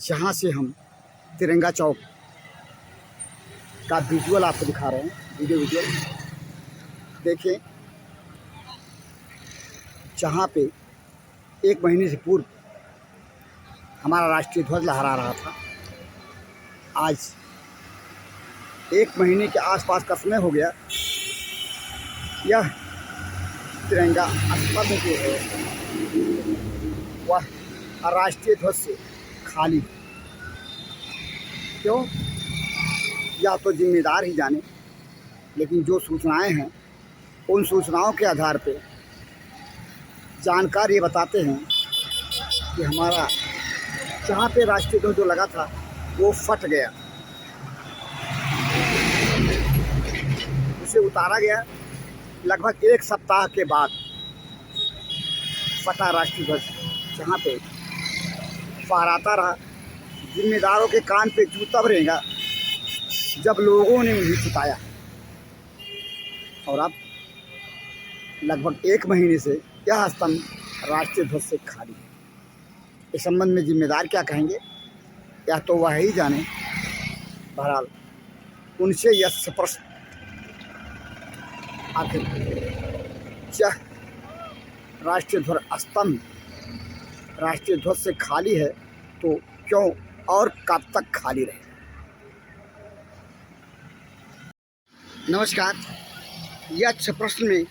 जहाँ से हम तिरंगा चौक का विजुअल आपको दिखा रहे हैं, वीडियो देखें, जहाँ पे 1 महीने से पूर्व हमारा राष्ट्रीय ध्वज लहरा रहा था। आज 1 महीने के आसपास का समय हो गया, यह तिरंगा अस्पताल जो है वह राष्ट्रीय ध्वज से खाली। क्यों? या तो जिम्मेदार ही जाने, लेकिन जो सूचनाएं हैं उन सूचनाओं के आधार पे जानकार ये बताते हैं कि हमारा जहाँ पे राष्ट्रीय ध्वज जो लगा था वो फट गया, उसे उतारा गया। लगभग 1 सप्ताह के बाद फटा राष्ट्रीय ध्वज जहाँ पे फहराता रहा। जिम्मेदारों के कान पे जूं तब रहेगा जब लोगों ने उन्हें चिताया। और अब लगभग 1 महीने से यह स्तंभ राष्ट्रीय ध्वज से खाली है। इस संबंध में जिम्मेदार क्या कहेंगे या तो वह ही जाने। बहरहाल उनसे यह प्रश्न, आखिर यह राष्ट्रीय ध्वज स्तंभ राष्ट्रीय ध्वज से खाली है तो क्यों और कब तक खाली रहे? नमस्कार। यह प्रश्न में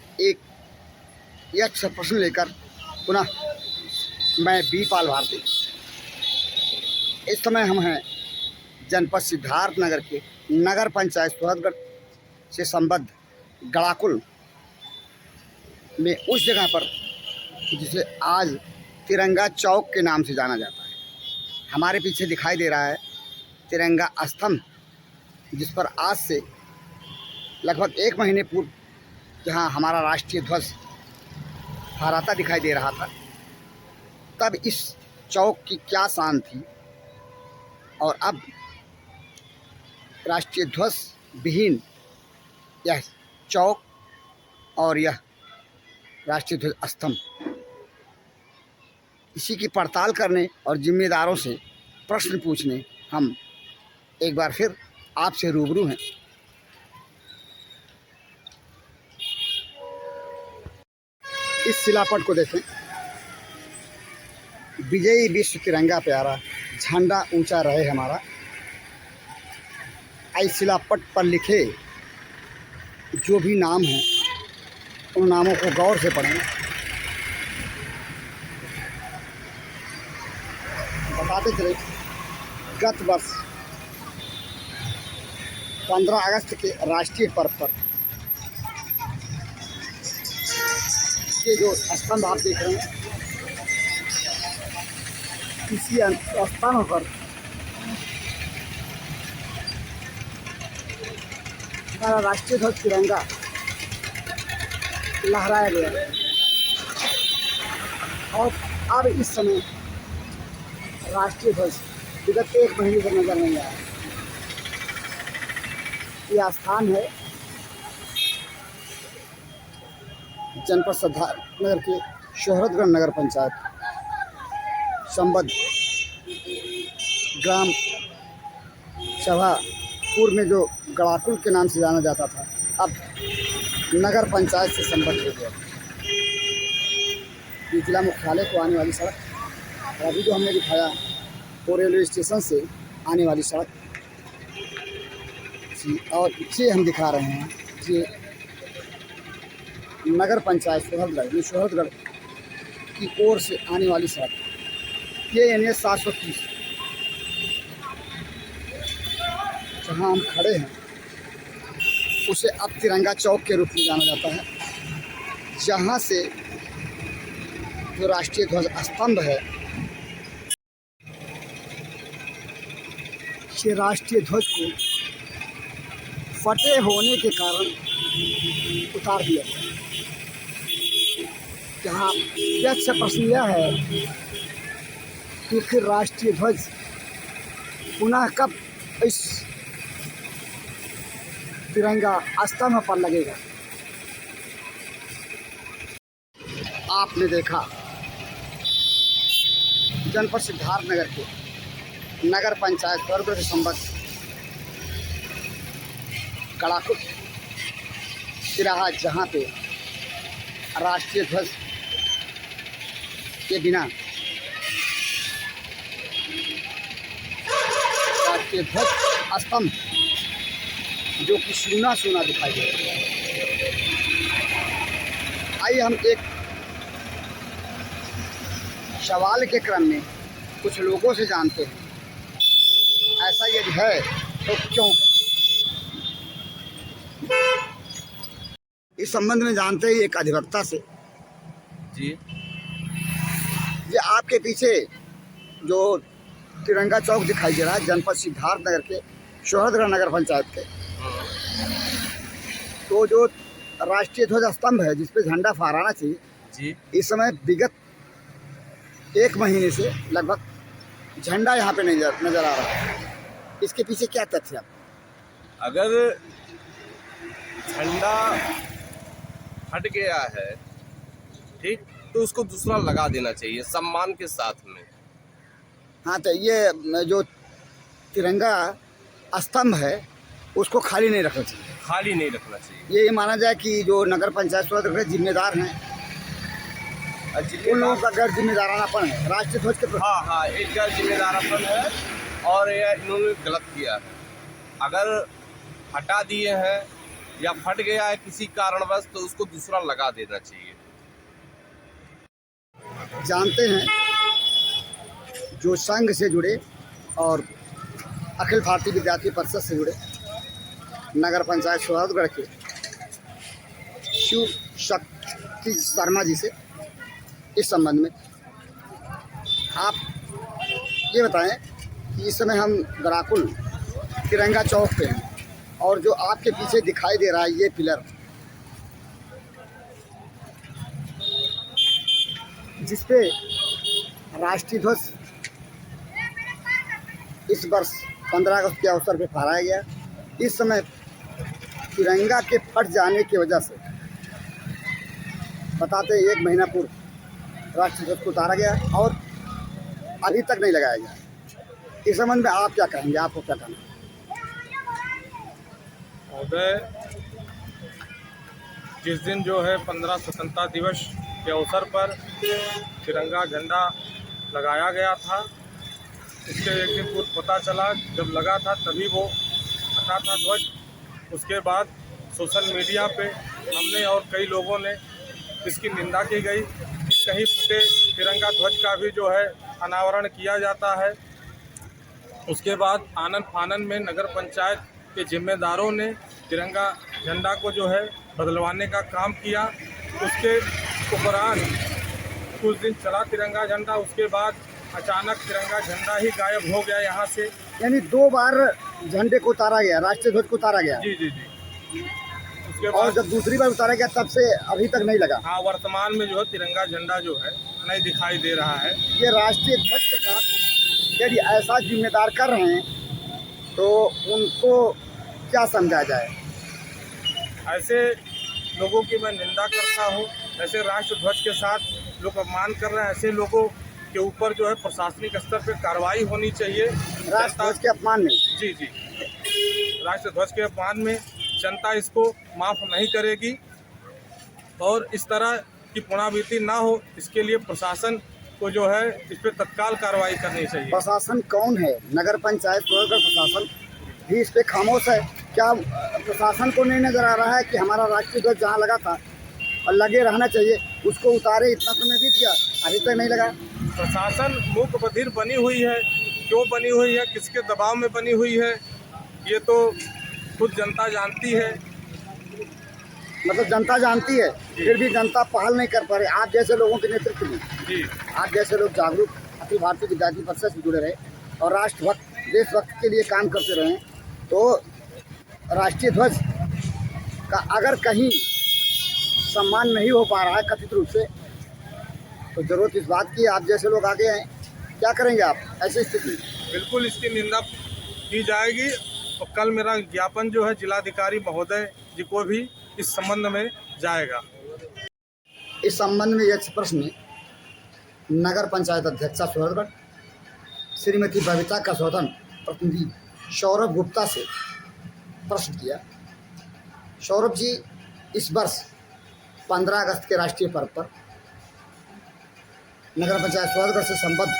यह प्रश्न लेकर पुनः मैं बी पाल भारती। इस समय हम हैं जनपद सिद्धार्थनगर के नगर पंचायत सोहतगढ़ से संबद्ध गड़ाकुल में, उस जगह पर जिसे आज तिरंगा चौक के नाम से जाना जाता है। हमारे पीछे दिखाई दे रहा है तिरंगा स्तंभ, जिस पर आज से लगभग 1 महीने पूर्व जहां हमारा राष्ट्रीय ध्वज फहराता दिखाई दे रहा था, तब इस चौक की क्या शान थी और अब राष्ट्रीय ध्वज विहीन यह चौक और यह राष्ट्रीय ध्वज स्तंभ, इसी की पड़ताल करने और जिम्मेदारों से प्रश्न पूछने हम एक बार फिर आपसे रूबरू हैं। इस शिलापट को देखें। विजयी विश्व तिरंगा प्यारा, झंडा ऊंचा रहे हमारा। इस शिलापट पर लिखे जो भी नाम हैं उन नामों को गौर से पढ़ें। बताते चले, गत वर्ष 15 अगस्त के राष्ट्रीय पर्व पर ये जो स्तंभ आप देख रहे हैं, इसी स्तंभ पर हमारा राष्ट्रीय ध्वज तिरंगा लहराया गया। और अब इस समय राष्ट्रीय ध्वज विगत 1 महीने से नजर नहीं आया। यह स्थान है जनपद सिद्धार्थनगर के शोहरतगढ़ नगर पंचायत संबद्ध ग्राम सभा, पूर्व में जो गड़ाकुल के नाम से जाना जाता था, अब नगर पंचायत से संबद्ध हो गया। ये जिला मुख्यालय को आने वाली सड़क, और अभी जो हमने दिखाया वो रेलवे स्टेशन से आने वाली सड़क जी। और ये हम दिखा रहे हैं ये नगर पंचायत सोहतगढ़ की ओर से आने वाली सड़क, ये NH 730 जहाँ हम खड़े हैं उसे अब तिरंगा चौक के रूप में जाना जाता है, जहाँ से जो राष्ट्रीय ध्वज स्तंभ है, ये राष्ट्रीय ध्वज को फटे होने के कारण उतार दिया गया। जहाँ यक्ष प्रश्न यह है कि फिर राष्ट्रीय ध्वज पुनः कब इस तिरंगा स्तंभ पर लगेगा। आपने देखा जनपद सिद्धार्थनगर के नगर पंचायत स्वर्गगढ़ से संबद्ध कड़ाकुल तिराहा, जहाँ पे राष्ट्रीय ध्वज के बिना राष्ट्रीय ध्वज स्तंभ जो कि सूना सूना दिखाई दे रहा है। आइए हम एक सवाल के क्रम में कुछ लोगों से जानते हैं, ऐसा यदि है तो क्यों है। इस संबंध में जानते हैं एक अधिवक्ता से। जी, ये आपके पीछे जो तिरंगा चौक दिखाई दे रहा है जनपद सिद्धार्थ नगर के सोहदगढ़ नगर पंचायत के, तो जो राष्ट्रीय ध्वज स्तंभ है जिस पे झंडा फहराना चाहिए जी, इस समय विगत 1 महीने से लगभग झंडा यहाँ पे नजर आ रहा है। इसके पीछे क्या तथ्य है? अगर झंडा हट गया है, ठीक, तो उसको दूसरा लगा देना चाहिए सम्मान के साथ में। हाँ, तो ये जो तिरंगा स्तंभ है उसको खाली नहीं रखना चाहिए। खाली नहीं रखना चाहिए। ये माना जाए कि जो नगर पंचायत स्वर्गगढ़ जिम्मेदार हैं उन लोगों का गैर जिम्मेदारानापन है राष्ट्रीय ध्वज के प्रति। हाँ, एक गैर जिम्मेदारापन है और ये इन्होंने गलत किया है। अगर हटा दिए हैं या फट गया है किसी कारणवश तो उसको दूसरा लगा देना चाहिए। जानते हैं जो संघ से जुड़े और अखिल भारतीय विद्यार्थी परिषद से जुड़े नगर पंचायत सोहदगढ़ के शिव शक्ति शर्मा जी से इस संबंध में आप ये बताएं कि इस समय हम गड़ाकुल तिरंगा चौक पे हैं और जो आपके पीछे दिखाई दे रहा है ये पिलर जिस पे राष्ट्रीय ध्वज इस वर्ष 15 अगस्त के अवसर पर फहराया गया, इस समय तिरंगा के फट जाने की वजह से बताते 1 महीना पूर्व राष्ट्रीय ध्वज को उतारा गया और अभी तक नहीं लगाया गया। इस संबंध में आप क्या कहेंगे, आपको क्या कहना है? महोदय, जिस दिन जो है 15 स्वतंत्रता दिवस के अवसर पर तिरंगा झंडा लगाया गया था, उसके एक दिन पूर्व पता चला जब लगा था तभी वो हटा था ध्वज। उसके बाद सोशल मीडिया पे हमने और कई लोगों ने इसकी निंदा की गई कि कहीं फटे तिरंगा ध्वज का भी जो है अनावरण किया जाता है। उसके बाद आनन फानन में नगर पंचायत के जिम्मेदारों ने तिरंगा झंडा को जो है बदलवाने का काम किया। उसके उपरांत कुछ दिन चला तिरंगा झंडा, उसके बाद अचानक तिरंगा झंडा ही गायब हो गया यहाँ से। यानी 2 बार झंडे को उतारा गया, राष्ट्रीय ध्वज को उतारा गया। जी जी जी। उसके और बाद जब दूसरी बार उतारा गया तब से अभी तक नहीं लगा। हाँ, वर्तमान में जो है तिरंगा झंडा जो है नहीं दिखाई दे रहा है। ये राष्ट्रीय ध्वज के साथ यदि ऐसा जिम्मेदार कर रहे हैं तो उनको क्या समझा जाए? ऐसे लोगों की मैं निंदा करता हूँ। ऐसे राष्ट्र ध्वज के साथ लोग अपमान कर रहे हैं, ऐसे लोगों के ऊपर जो है प्रशासनिक स्तर पे कार्रवाई होनी चाहिए। राष्ट्र ध्वज के अपमान में जी जी, राष्ट्र ध्वज के अपमान में जनता इसको माफ़ नहीं करेगी और इस तरह की पुनरावृत्ति ना हो, इसके लिए प्रशासन को जो है इस पर तत्काल कार्रवाई करनी चाहिए। प्रशासन कौन है? नगर पंचायत सोहदगढ़ प्रशासन भी इस पे खामोश है क्या? प्रशासन को नहीं नजर आ रहा है कि हमारा राष्ट्रीय ध्वज जहाँ लगा था और लगे रहना चाहिए उसको उतारे? इतना समय बीत गया अभी तक नहीं लगा। प्रशासन मूक बधिर बनी हुई है। क्यों बनी हुई है, किसके दबाव में बनी हुई है, ये तो खुद जनता जानती है। मतलब जनता जानती है फिर भी जनता पहल नहीं कर पा रही। आप जैसे लोगों के नेतृत्व में, जी, आप जैसे लोग जागरूक अखिल भारतीय विद्यार्थी परिषद से जुड़े रहे और राष्ट्रभक्त देशभक्त के लिए काम करते रहे, तो राष्ट्रीय ध्वज का अगर कहीं सम्मान नहीं हो पा रहा है कथित रूप से, तो ज़रूरत इस बात की आप जैसे लोग आगे हैं, क्या करेंगे आप ऐसी स्थिति में? बिल्कुल इसकी निंदा की जाएगी और कल मेरा ज्ञापन जो है जिलाधिकारी महोदय जी को भी इस संबंध में जाएगा। इस संबंध में यह प्रश्न नगर पंचायत अध्यक्षा सोहदगढ़ श्रीमती बबीता कसौदन प्रतिनिधि सौरभ गुप्ता से प्रश्न किया। सौरभ जी, इस वर्ष 15 अगस्त के राष्ट्रीय पर्व पर नगर पंचायत सोहतगढ़ से संबद्ध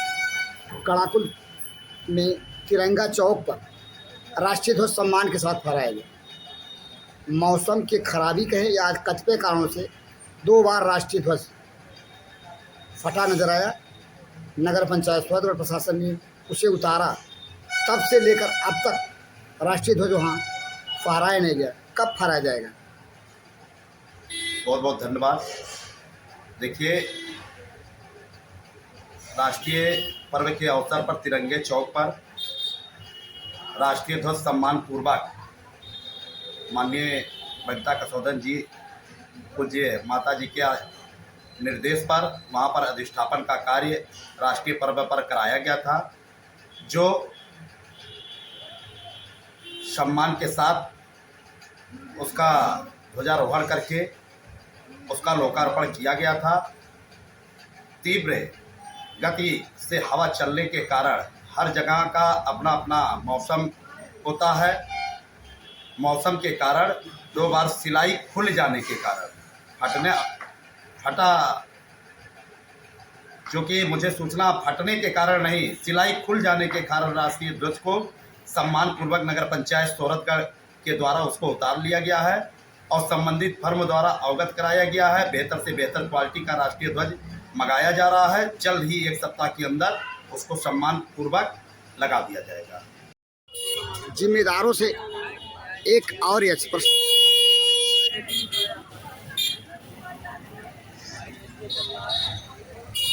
गड़ाकुल में तिरंगा चौक पर राष्ट्रीय ध्वज सम्मान के साथ फहराया गया। मौसम की खराबी कहे या कतिपय कारणों से 2 बार राष्ट्रीय ध्वज फटा नजर आया। नगर पंचायत सोहतगढ़ प्रशासन ने उसे उतारा, तब से लेकर अब तक राष्ट्रीय ध्वज वहाँ फहराया नहीं गया। कब फहराया जाएगा? बहुत बहुत धन्यवाद। देखिए, राष्ट्रीय पर्व के अवसर पर तिरंगे चौक पर राष्ट्रीय ध्वज सम्मान पूर्वक माननीय बबीता कसौदन जी पूज्य माता जी के निर्देश पर वहाँ पर अधिष्ठापन का कार्य राष्ट्रीय पर्व पर कराया गया था, जो सम्मान के साथ उसका ध्वजारोहण करके उसका लोकार्पण किया गया था। तीव्र गति से हवा चलने के कारण हर जगह का अपना अपना मौसम होता है। मौसम के कारण 2 बार सिलाई खुल जाने के कारण फटा, जो कि मुझे सूचना फटने के कारण नहीं, सिलाई खुल जाने के कारण राष्ट्रीय ध्वज को सम्मान पूर्वक नगर पंचायत सोहतगढ़ के द्वारा उसको उतार लिया गया है और संबंधित फर्म द्वारा अवगत कराया गया है। बेहतर से बेहतर क्वालिटी का राष्ट्रीय ध्वज मंगाया जा रहा है। जल्द ही 1 सप्ताह के अंदर उसको सम्मान पूर्वक लगा दिया जाएगा। जिम्मेदारों से एक और यह प्रश्न,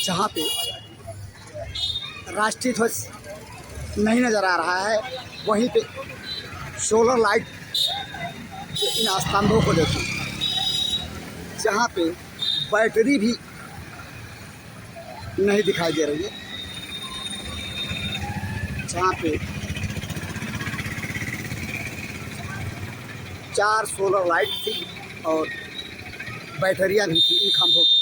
जहाँ पे राष्ट्रीय ध्वज नहीं नज़र आ रहा है, वहीं पे सोलर लाइट के इन स्तंभों को देखें, जहाँ पे बैटरी भी नहीं दिखाई दे रही है, जहाँ पे 4 सोलर लाइट थी और बैटरियाँ भी थी इन खंभों पे।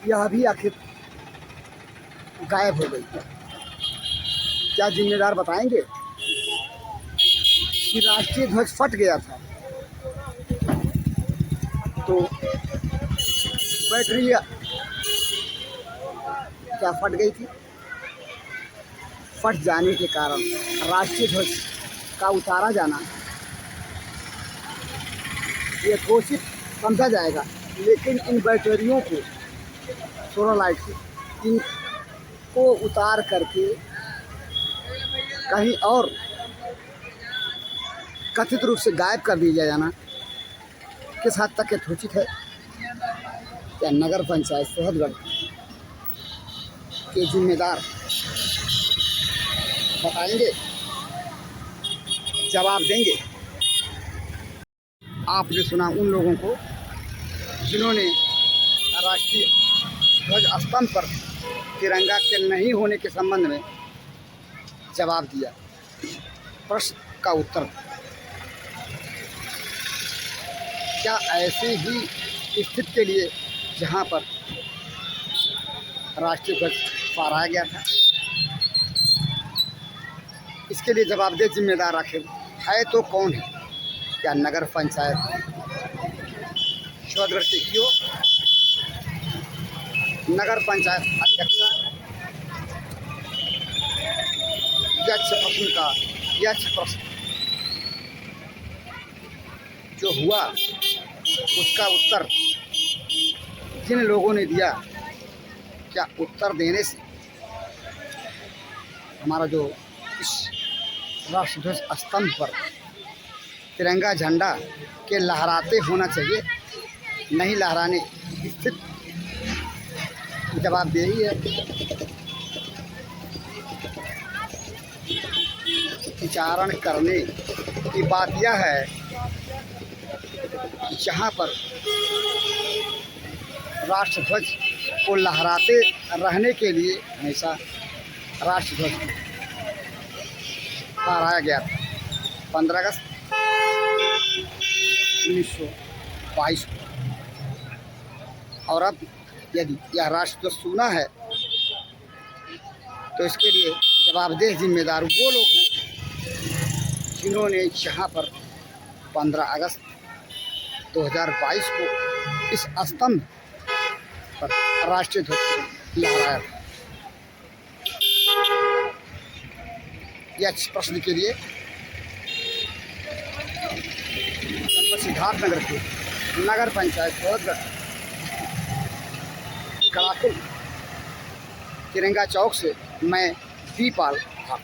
यह भी आखिर गायब हो गई। क्या जिम्मेदार बताएंगे कि राष्ट्रीय ध्वज फट गया था तो बैटरी क्या फट गई थी? फट जाने के कारण राष्ट्रीय ध्वज का उतारा जाना ये घोषित समझा जाएगा, लेकिन इन बैटरियों को, सोलर लाइट की, इनको उतार करके कहीं और कथित रूप से गायब कर दिया जाना किस हद तक यथोचित है? क्या नगर पंचायत सोहतगढ़ के जिम्मेदार बताएंगे, जवाब देंगे? आपने सुना उन लोगों को जिन्होंने राष्ट्रीय ध्वज स्तंभ पर तिरंगा के नहीं होने के संबंध में जवाब दिया। प्रश्न का उत्तर, क्या ऐसे ही स्थिति के लिए जहां पर राष्ट्रीय ध्वज फहराया गया था, इसके लिए जवाबदेह जिम्मेदार आखिर है तो कौन है? क्या नगर पंचायत सोहतगढ़ के ईओ, नगर पंचायत अध्यक्षा? यह प्रश्न जो हुआ उसका उत्तर जिन लोगों ने दिया, क्या उत्तर देने से हमारा जो इस राष्ट्रीय ध्वज स्तंभ पर तिरंगा झंडा के लहराते होना चाहिए, नहीं लहराने स्थित जवाब दे ही है। विचारण करने की बात यह है, जहाँ पर राष्ट्र ध्वज को लहराते रहने के लिए हमेशा राष्ट्र ध्वज फहराया गया था 15 अगस्त 1922 को, और अब यदि यह राष्ट्रध्वज सूना है तो इसके लिए जवाबदेह जिम्मेदार वो लोग हैं जिन्होंने यहाँ पर 15 अगस्त 2022 को इस स्तंभ पर राष्ट्रीय ध्वज लहराया था। यह प्रश्न के लिए जनपद सिद्धार्थनगर के नगर पंचायत सोहतगढ़ गड़ाकुल तिरंगा चौक से मैं दीपाल था।